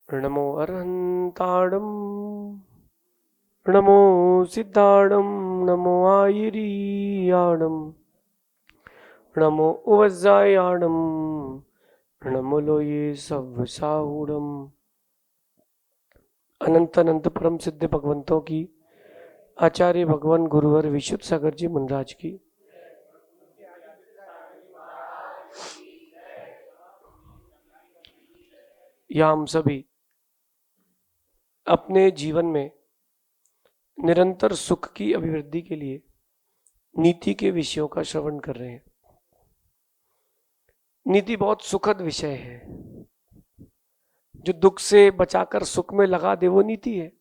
नमो अरहंताणं नमो सिद्धाणं नमो आयिरीयाणं नमो उवज्जायाणं नमो लोये सव्वसाहूणम्। अनंत अनंत परम सिद्ध भगवंतों की, आचार्य भगवान गुरुवर विशुद्ध सागर जी मुनराज की। या हम सभी अपने जीवन में निरंतर सुख की अभिवृद्धि के लिए नीति के विषयों का श्रवण कर रहे हैं। नीति बहुत सुखद विषय है। जो दुख से बचाकर सुख में लगा दे वो नीति है,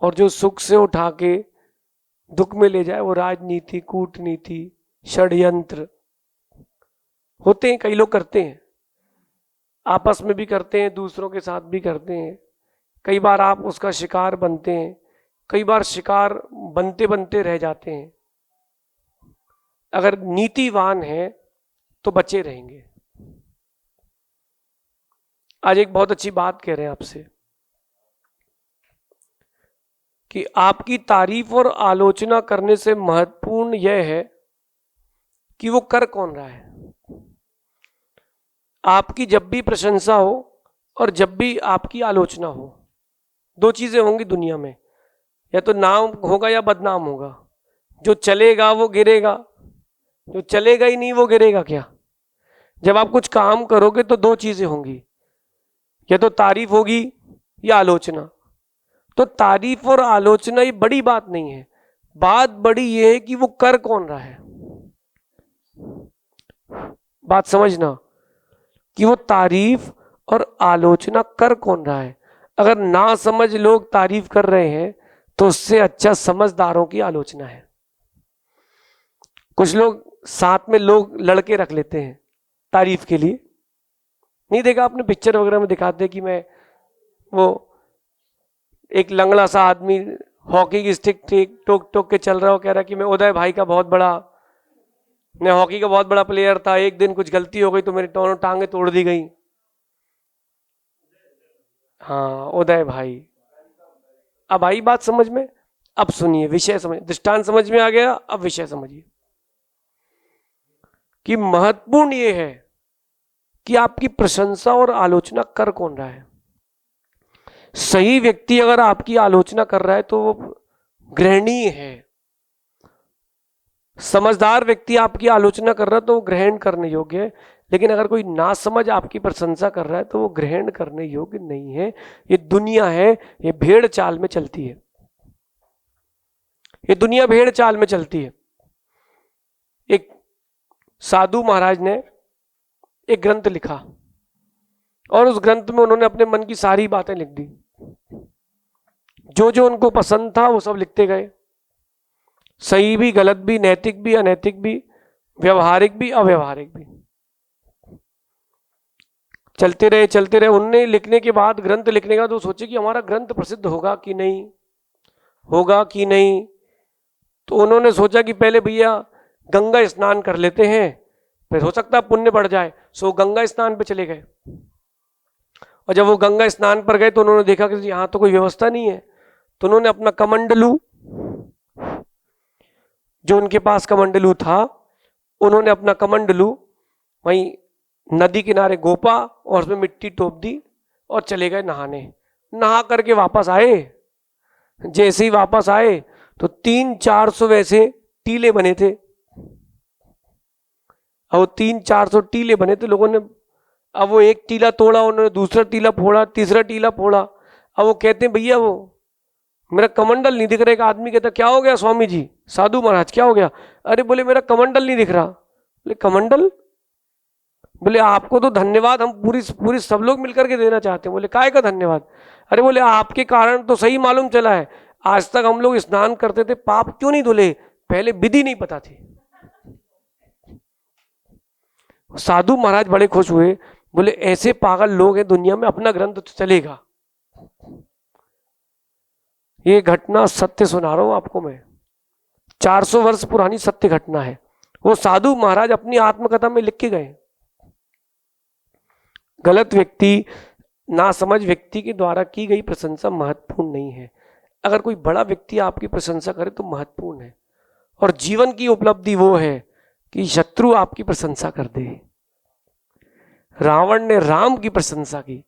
और जो सुख से उठा के दुख में ले जाए वो राजनीति, कूटनीति, षड्यंत्र होते हैं। कई लोग करते हैं, आपस में भी करते हैं, दूसरों के साथ भी करते हैं। कई बार आप उसका शिकार बनते हैं, कई बार शिकार बनते बनते रह जाते हैं। अगर नीतिवान है तो बचे रहेंगे। आज एक बहुत अच्छी बात कह रहे हैं आपसे कि आपकी तारीफ और आलोचना करने से महत्वपूर्ण यह है कि वो कर कौन रहा है। आपकी जब भी प्रशंसा हो और जब भी आपकी आलोचना हो, दो चीजें होंगी दुनिया में, या तो नाम होगा या बदनाम होगा। जो चलेगा वो गिरेगा, जो चलेगा ही नहीं वो गिरेगा क्या। जब आप कुछ काम करोगे तो दो चीजें होंगी, या तो तारीफ होगी या आलोचना। तो तारीफ और आलोचना ये बड़ी बात नहीं है, बात बड़ी ये है कि वो कर कौन रहा है। बात समझना कि वो तारीफ और आलोचना कर कौन रहा है। अगर ना समझ लोग तारीफ कर रहे हैं तो उससे अच्छा समझदारों की आलोचना है। कुछ लोग साथ में लोग लड़के रख लेते हैं तारीफ के लिए। नहीं देखा आपने, पिक्चर वगैरह में दिखाते कि मैं वो एक लंगड़ा सा आदमी हॉकी की स्टिक ठीक टोक टोक के चल रहा हो, कह रहा कि मैं उदय भाई का बहुत बड़ा, मैं हॉकी का बहुत बड़ा प्लेयर था, एक दिन कुछ गलती हो गई तो मेरी दोनों टांगे तोड़ दी गई। हाँ, उदय भाई। अब आई बात समझ में? अब सुनिए, विषय समझ, दृष्टांत समझ में आ गया। अब विषय समझिए कि महत्वपूर्ण ये है कि आपकी प्रशंसा और आलोचना कर कौन रहा है। सही व्यक्ति अगर आपकी आलोचना कर रहा है तो वो ग्रहणीय है। समझदार व्यक्ति आपकी आलोचना कर रहा है तो वो ग्रहण करने योग्य है। लेकिन अगर कोई नासमझ आपकी प्रशंसा कर रहा है तो वो ग्रहण करने योग्य नहीं है। ये दुनिया है, ये भेड़ चाल में चलती है। ये दुनिया भेड़ चाल में चलती है। एक साधु महाराज ने एक ग्रंथ लिखा और उस ग्रंथ में उन्होंने अपने मन की सारी बातें लिख दी। जो जो उनको पसंद था वो सब लिखते गए, सही भी, गलत भी, नैतिक भी, अनैतिक भी, व्यवहारिक भी, अव्यवहारिक भी। चलते रहे। उनने लिखने के बाद, ग्रंथ लिखने का, तो सोचे कि हमारा ग्रंथ प्रसिद्ध होगा कि नहीं, होगा कि नहीं। तो उन्होंने सोचा कि पहले भैया गंगा स्नान कर लेते हैं, फिर हो सकता है पुण्य बढ़ जाए। सो गंगा स्नान पे चले गए। और जब वो गंगा स्नान पर गए तो उन्होंने देखा कि यहाँ तो कोई व्यवस्था नहीं है। तो उन्होंने अपना कमंडलू, जो उनके पास कमंडलू था, उन्होंने अपना कमंडलू वहीं नदी किनारे गोपा और उसमें मिट्टी टोप दी और चले गए नहाने। नहा करके वापस आए। जैसे ही वापस आए तो 300-400 वैसे टीले बने थे। और 300-400 टीले बने थे। लोगों ने अब वो एक टीला तोड़ा, उन्होंने दूसरा टीला फोड़ा, तीसरा टीला फोड़ा। अब वो कहते हैं भैया वो मेरा कमंडल नहीं दिख रहा। एक आदमी कहता क्या हो गया स्वामी जी, साधु महाराज क्या हो गया? अरे बोले मेरा कमंडल नहीं दिख रहा। बोले कमंडल? बोले आपको तो धन्यवाद हम पूरी सब लोग मिलकर के देना चाहते हैं। बोले काय का धन्यवाद? अरे बोले आपके कारण तो सही मालूम चला है, आज तक हम लोग स्नान करते थे, पाप क्यों नहीं धुले? पहले विधि नहीं पता थी। साधु महाराज बड़े खुश हुए। बोले ऐसे पागल लोग हैं दुनिया में, अपना ग्रंथ तो चलेगा। ये घटना सत्य सुना रहा हूं आपको मैं, 400 वर्ष पुरानी सत्य घटना है। वो साधु महाराज अपनी आत्मकथा में लिख के गए। गलत व्यक्ति नासमझ व्यक्ति के द्वारा की गई प्रशंसा महत्वपूर्ण नहीं है। अगर कोई बड़ा व्यक्ति आपकी प्रशंसा करे तो महत्वपूर्ण है। और जीवन की उपलब्धि वो है कि शत्रु आपकी प्रशंसा कर दे। रावण ने राम की प्रशंसा की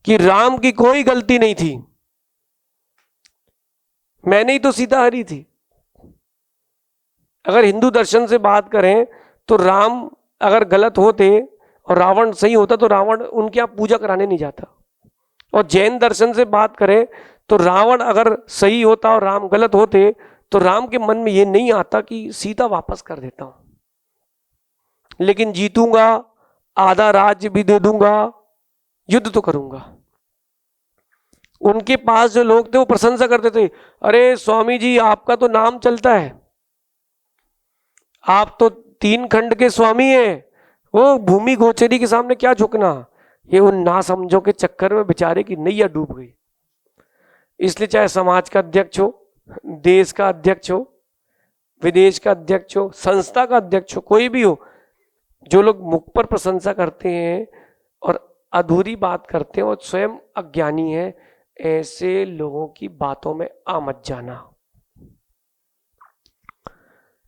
कि राम की कोई गलती नहीं थी, मैंने ही तो सीता हरी थी। अगर हिंदू दर्शन से बात करें तो राम अगर गलत होते और रावण सही होता तो रावण उनके यहाँ पूजा कराने नहीं जाता। और जैन दर्शन से बात करें तो रावण अगर सही होता और राम गलत होते तो राम के मन में ये नहीं आता कि सीता वापस कर देता हूं, लेकिन जीतूंगा, आधा राज्य भी दे दूंगा, युद्ध तो करूंगा। उनके पास जो लोग थे वो प्रशंसा करते थे, अरे स्वामी जी आपका तो नाम चलता है, आप तो 3 खंड के स्वामी हैं, वो भूमि गोचरी के सामने क्या झुकना। ये उन नासमझों के चक्कर में बेचारे की नैया डूब गई। इसलिए चाहे समाज का अध्यक्ष हो, देश का अध्यक्ष हो, विदेश का अध्यक्ष हो, संस्था का अध्यक्ष हो, कोई भी हो, जो लोग मुख पर प्रशंसा करते हैं और अधूरी बात करते हैं और स्वयं अज्ञानी है, ऐसे लोगों की बातों में आ मत जाना।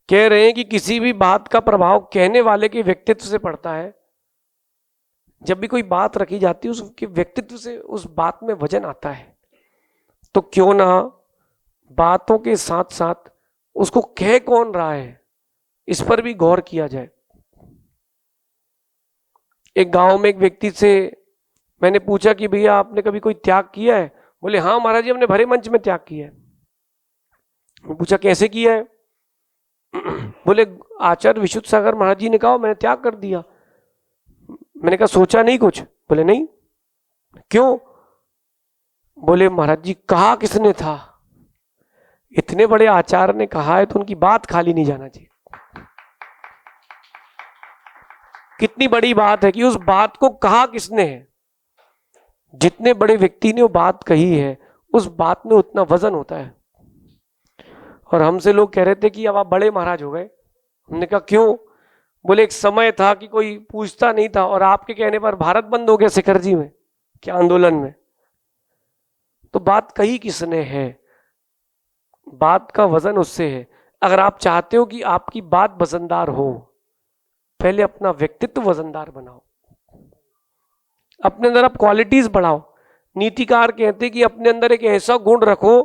कह रहे हैं कि किसी भी बात का प्रभाव कहने वाले के व्यक्तित्व से पड़ता है। जब भी कोई बात रखी जाती है उसके व्यक्तित्व से उस बात में वजन आता है। तो क्यों ना बातों के साथ साथ उसको कह कौन रहा है इस पर भी गौर किया जाए। एक गांव में एक व्यक्ति से मैंने पूछा कि भैया आपने कभी कोई त्याग किया है? बोले हाँ महाराज जी हमने भरे मंच में त्याग किया है। मैं पूछा कैसे किया है? बोले आचार्य विशुद्ध सागर महाराज जी ने कहा मैंने त्याग कर दिया। मैंने कहा सोचा नहीं कुछ? बोले नहीं। क्यों? बोले महाराज जी कहा किसने था? इतने बड़े आचार्य ने कहा है तो उनकी बात खाली नहीं जाना चाहिए। कितनी बड़ी बात है कि उस बात को कहा किसने है। जितने बड़े व्यक्ति ने वो बात कही है उस बात में उतना वजन होता है। और हमसे लोग कह रहे थे कि अब आप बड़े महाराज हो गए। हमने कहा क्यों? बोले एक समय था कि कोई पूछता नहीं था और आपके कहने पर भारत बंद हो गया शिखर जी में क्या आंदोलन में। तो बात कही किसने है, बात का वजन उससे है। अगर आप चाहते हो कि आपकी बात वजनदार हो, पहले अपना व्यक्तित्व वजनदार बनाओ, अपने अंदर आप क्वालिटीज बढ़ाओ। नीतिकार कहते हैं कि अपने अंदर एक ऐसा गुण रखो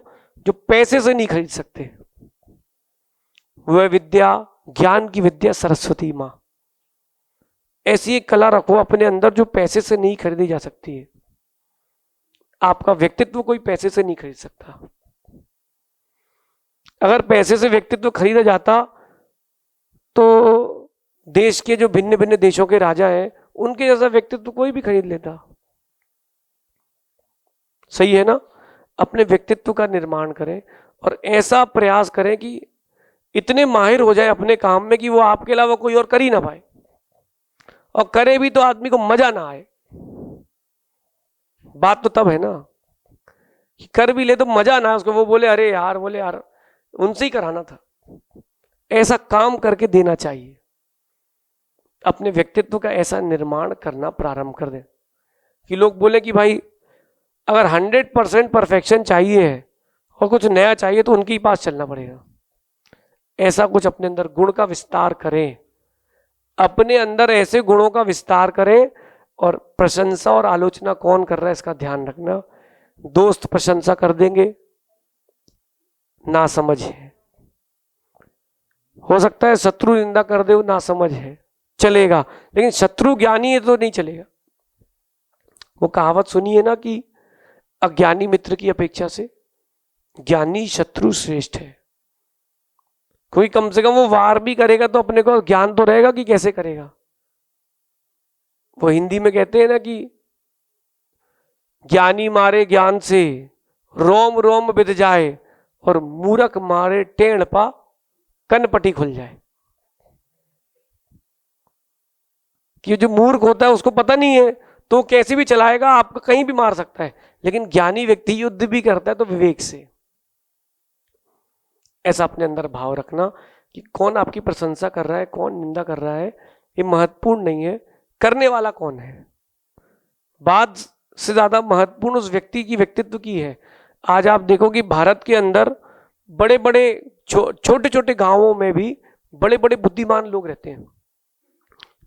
जो पैसे से नहीं खरीद सकते। वह विद्या, ज्ञान की विद्या सरस्वती माँ, ऐसी एक कला रखो अपने अंदर जो पैसे से नहीं खरीदी जा सकती है। आपका व्यक्तित्व कोई पैसे से नहीं खरीद सकता। अगर पैसे से व्यक्तित्व खरीदा जाता तो देश के जो भिन्न भिन्न देशों के राजा हैं उनके जैसा व्यक्तित्व कोई भी खरीद लेता। सही है ना? अपने व्यक्तित्व का निर्माण करें और ऐसा प्रयास करें कि इतने माहिर हो जाए अपने काम में कि वो आपके अलावा कोई और कर ही ना पाए, और करे भी तो आदमी को मजा ना आए। बात तो तब है ना कि कर भी ले तो मजा ना उसको, वो बोले अरे यार, बोले यार उनसे ही कराना था। ऐसा काम करके देना चाहिए। अपने व्यक्तित्व का ऐसा निर्माण करना प्रारंभ कर दें कि लोग बोले कि भाई अगर 100% परफेक्शन चाहिए है और कुछ नया चाहिए तो उनके ही पास चलना पड़ेगा। ऐसा कुछ अपने अंदर गुण का विस्तार करें, अपने अंदर ऐसे गुणों का विस्तार करें। और प्रशंसा और आलोचना कौन कर रहा है इसका ध्यान रखना। दोस्त प्रशंसा कर देंगे, ना समझ है। हो सकता है शत्रु निंदा कर दे, ना समझ है, चलेगा, लेकिन शत्रु ज्ञानी है तो नहीं चलेगा। वो कहावत सुनी है ना कि अज्ञानी मित्र की अपेक्षा से ज्ञानी शत्रु श्रेष्ठ है। कोई कम से कम वो वार भी करेगा तो अपने को ज्ञान तो रहेगा कि कैसे करेगा। वो हिंदी में कहते हैं ना कि ज्ञानी मारे ज्ञान से रोम रोम बिध जाए और मूर्ख मारे टेढ़ पा कनपटी खुल जाए। कि जो मूर्ख होता है उसको पता नहीं है तो कैसे भी चलाएगा, आपको कहीं भी मार सकता है। लेकिन ज्ञानी व्यक्ति युद्ध भी करता है तो विवेक से। ऐसा अपने अंदर भाव रखना कि कौन आपकी प्रशंसा कर रहा है, कौन निंदा कर रहा है, ये महत्वपूर्ण नहीं है, करने वाला कौन है। बात से ज्यादा महत्वपूर्ण उस व्यक्ति की व्यक्तित्व की है। आज आप देखो कि भारत के अंदर बड़े बड़े छोटे छोटे गांवों में भी बड़े बड़े बुद्धिमान लोग रहते हैं,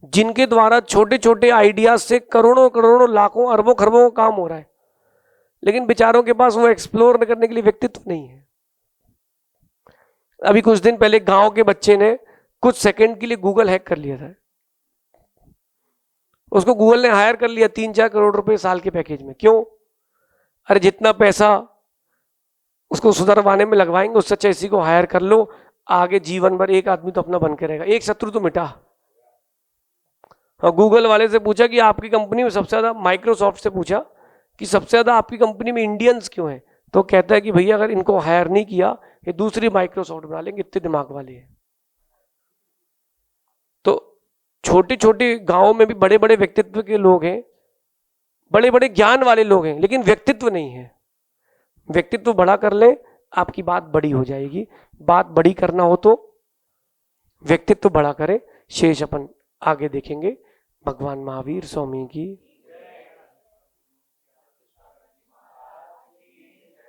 जिनके द्वारा छोटे छोटे आइडियाज से करोड़ों करोड़ों लाखों अरबों खरबों का काम हो रहा है, लेकिन बेचारों के पास वो एक्सप्लोर करने के लिए व्यक्तित्व नहीं है। अभी कुछ दिन पहले गांव के बच्चे ने कुछ सेकंड के लिए गूगल हैक कर लिया था। उसको गूगल ने हायर कर लिया 3-4 करोड़ रुपए साल के पैकेज में। क्यों? अरे जितना पैसा उसको सुधरवाने में लगवाएंगे उससे अच्छा इसी को हायर कर लो, आगे जीवन भर एक आदमी तो अपना बन के रहेगा, एक शत्रु तो मिटा। और गूगल वाले से पूछा कि आपकी कंपनी में सबसे ज्यादा, माइक्रोसॉफ्ट से पूछा कि सबसे ज्यादा आपकी कंपनी में इंडियंस क्यों हैं, तो कहता है कि भैया अगर इनको हायर नहीं किया ये दूसरी माइक्रोसॉफ्ट बना लेंगे, इतने दिमाग वाले हैं। तो छोटे छोटे गांवों में भी बड़े बड़े व्यक्तित्व के लोग हैं, बड़े बड़े ज्ञान वाले लोग हैं, लेकिन व्यक्तित्व नहीं है। व्यक्तित्व बड़ा कर ले, आपकी बात बड़ी हो जाएगी। बात बड़ी करना हो तो व्यक्तित्व बड़ा करें। शेष अपन आगे देखेंगे। भगवान महावीर स्वामी की